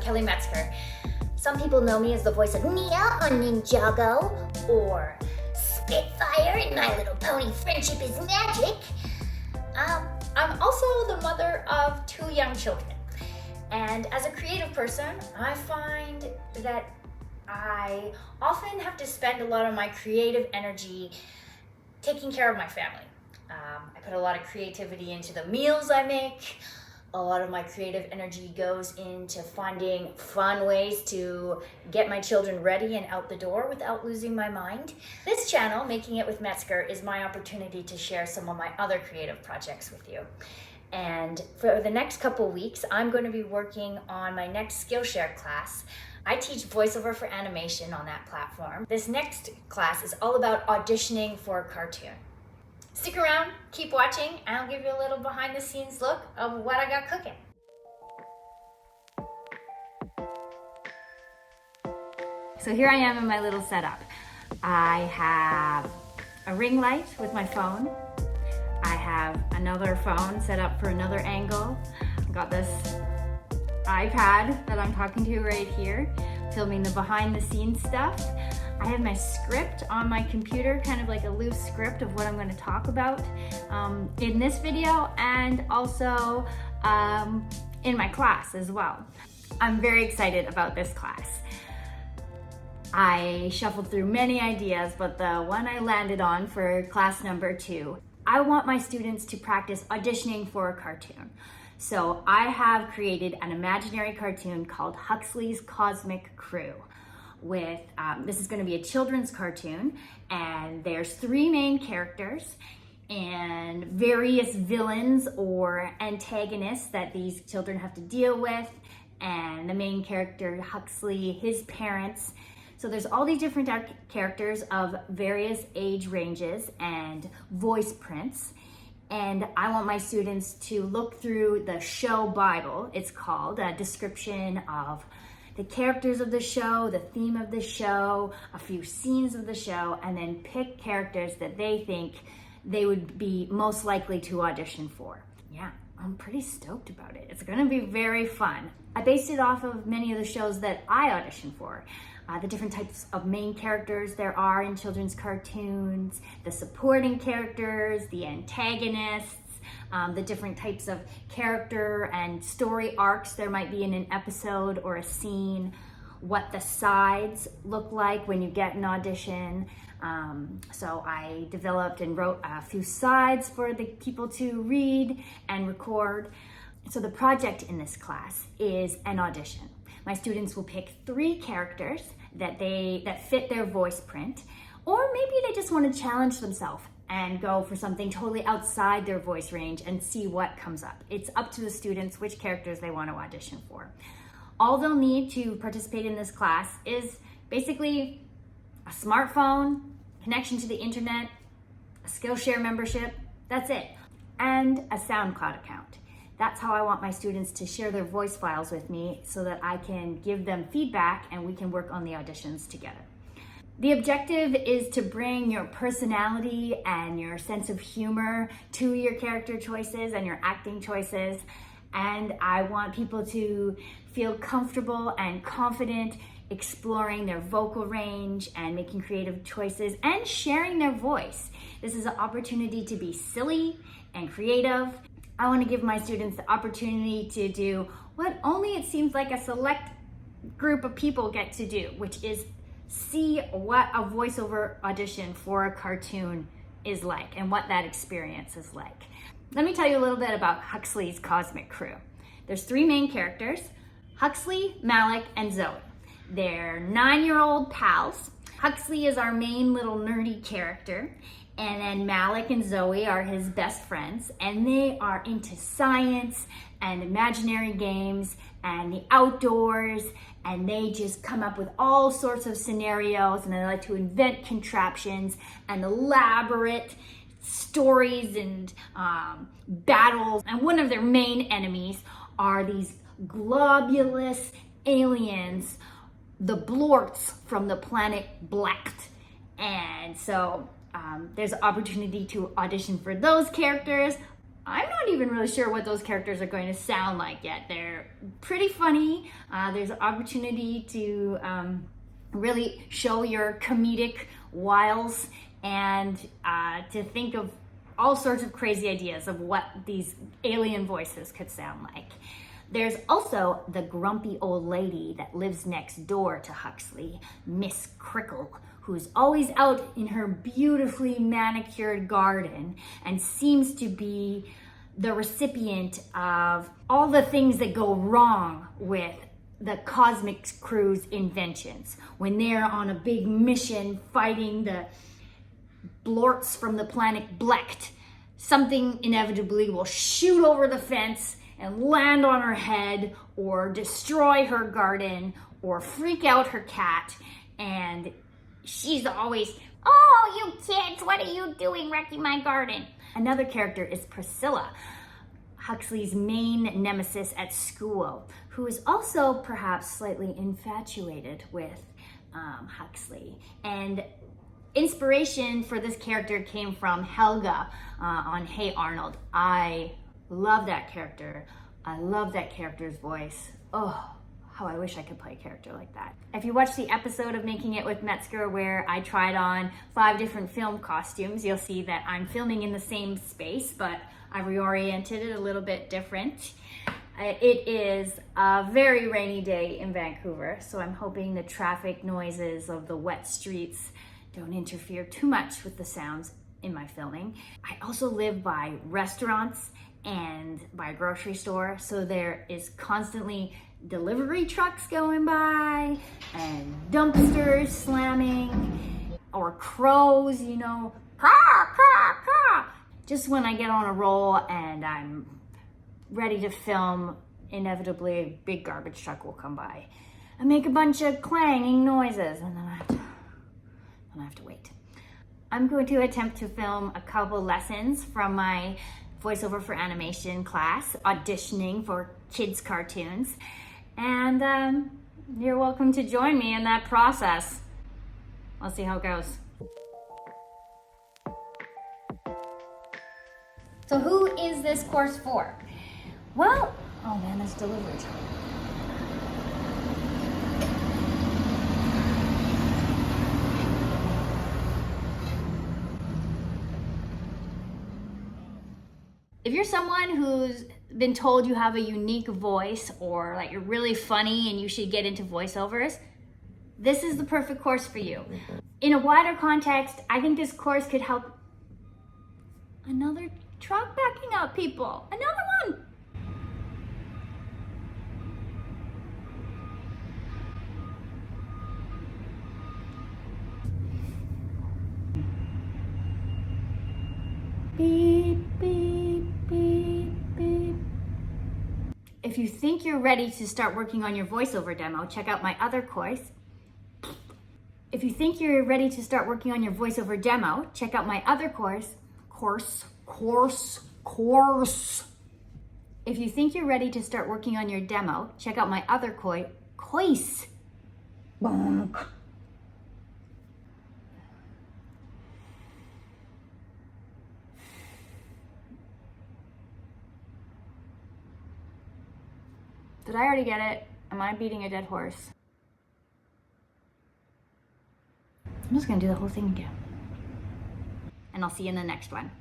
Kelly Metzger. Some people know me as the voice of Nia on Ninjago, or Spitfire in My Little Pony Friendship is Magic. I'm also the mother of 2 young children. And as a creative person, I find that I often have to spend a lot of my creative energy taking care of my family. I put a lot of creativity into the meals I make. A lot of my creative energy goes into finding fun ways to get my children ready and out the door without losing my mind. This channel, Making It with Metzger, is my opportunity to share some of my other creative projects with you. And for the next couple weeks, I'm going to be working on my next SkillShare class. I teach voiceover for animation on that platform. This next class is all about auditioning for a cartoon. Stick around, keep watching, and I'll give you a little behind the scenes look of what I got cooking. So here I am in my little setup. I have a ring light with my phone. I have another phone set up for another angle. I got this iPad that I'm talking to right here, filming the behind the scenes stuff. I have my script on my computer, kind of like a loose script of what I'm going to talk about in this video, and also in my class as well. I'm very excited about this class. I shuffled through many ideas, but the one I landed on for class number 2, I want my students to practice auditioning for a cartoon. So I have created an imaginary cartoon called Huxley's Cosmic Crew. This is going to be a children's cartoon, and there's 3 main characters and various villains or antagonists that these children have to deal with, and the main character, Huxley, his parents. So there's all these different characters of various age ranges and voice prints. And I want my students to look through the show Bible, it's called, a description of the characters of the show, the theme of the show, a few scenes of the show, and then pick characters that they think they would be most likely to audition for. Yeah, I'm pretty stoked about it. It's gonna be very fun. I based it off of many of the shows that I auditioned for. The different types of main characters there are in children's cartoons, the supporting characters, the antagonists, the different types of character and story arcs there might be in an episode or a scene, what the sides look like when you get an audition. So I developed and wrote a few sides for the people to read and record. So the project in this class is an audition. My students will pick 3 characters that fit their voice print, or maybe they just want to challenge themselves and go for something totally outside their voice range and see what comes up. It's up to the students which characters they want to audition for. All they'll need to participate in this class is basically a smartphone, connection to the internet, a SkillShare membership, that's it, and a SoundCloud account. That's how I want my students to share their voice files with me so that I can give them feedback and we can work on the auditions together. The objective is to bring your personality and your sense of humor to your character choices and your acting choices. And I want people to feel comfortable and confident exploring their vocal range and making creative choices and sharing their voice. This is an opportunity to be silly and creative. I want to give my students the opportunity to do what only it seems like a select group of people get to do, which is see what a voiceover audition for a cartoon is like and what that experience is like. Let me tell you a little bit about Huxley's Cosmic Crew. There's 3 main characters, Huxley, Malik, and Zoe. They're 9-year-old pals. Huxley is our main little nerdy character, and then Malik and Zoe are his best friends, and they are into science and imaginary games and the outdoors, and they just come up with all sorts of scenarios, and they like to invent contraptions and elaborate stories and battles. And one of their main enemies are these globulous aliens, the Blorts from the planet Blacht. And so there's an opportunity to audition for those characters. I'm not even really sure what those characters are going to sound like yet. They're pretty funny. There's an opportunity to really show your comedic wiles and to think of all sorts of crazy ideas of what these alien voices could sound like. There's also the grumpy old lady that lives next door to Huxley, Miss Crickle, who's always out in her beautifully manicured garden and seems to be the recipient of all the things that go wrong with the Cosmic Crew's inventions. When they're on a big mission fighting the blorts from the planet Blecht, something inevitably will shoot over the fence and land on her head, or destroy her garden, or freak out her cat, and she's always, "Oh, you kids, what are you doing wrecking my garden?" Another character is Priscilla, Huxley's main nemesis at school, who is also perhaps slightly infatuated with Huxley. And inspiration for this character came from Helga on Hey Arnold. I love that character. I love that character's voice. Oh, how I wish I could play a character like that. If you watch the episode of Making It with Metzger where I tried on 5 different film costumes, you'll see that I'm filming in the same space, but I reoriented it a little bit different. It is a very rainy day in Vancouver, so I'm hoping the traffic noises of the wet streets don't interfere too much with the sounds in my filming. I also live by restaurants and by a grocery store, so there is constantly delivery trucks going by and dumpsters slamming, or crows, you know, caw, caw, caw. Just when I get on a roll and I'm ready to film, inevitably a big garbage truck will come by and make a bunch of clanging noises, and then I have to wait. I'm going to attempt to film a couple lessons from my voiceover for animation class, auditioning for kids' cartoons. And you're welcome to join me in that process. I'll see how it goes. So who is this course for? Well, oh man, that's delivery time. If you're someone who's been told you have a unique voice, or like you're really funny and you should get into voiceovers, this is the perfect course for you. In a wider context, I think this course could help. Another truck backing up, people. Another one. Beep, beep, beep, beep. If you think you're ready to start working on your voiceover demo, check out my other course. If you think you're ready to start working on your voiceover demo, check out my other course. If you think you're ready to start working on your demo, check out my other course. Bonk. Did I already get it? Am I beating a dead horse? I'm just gonna do the whole thing again. And I'll see you in the next one.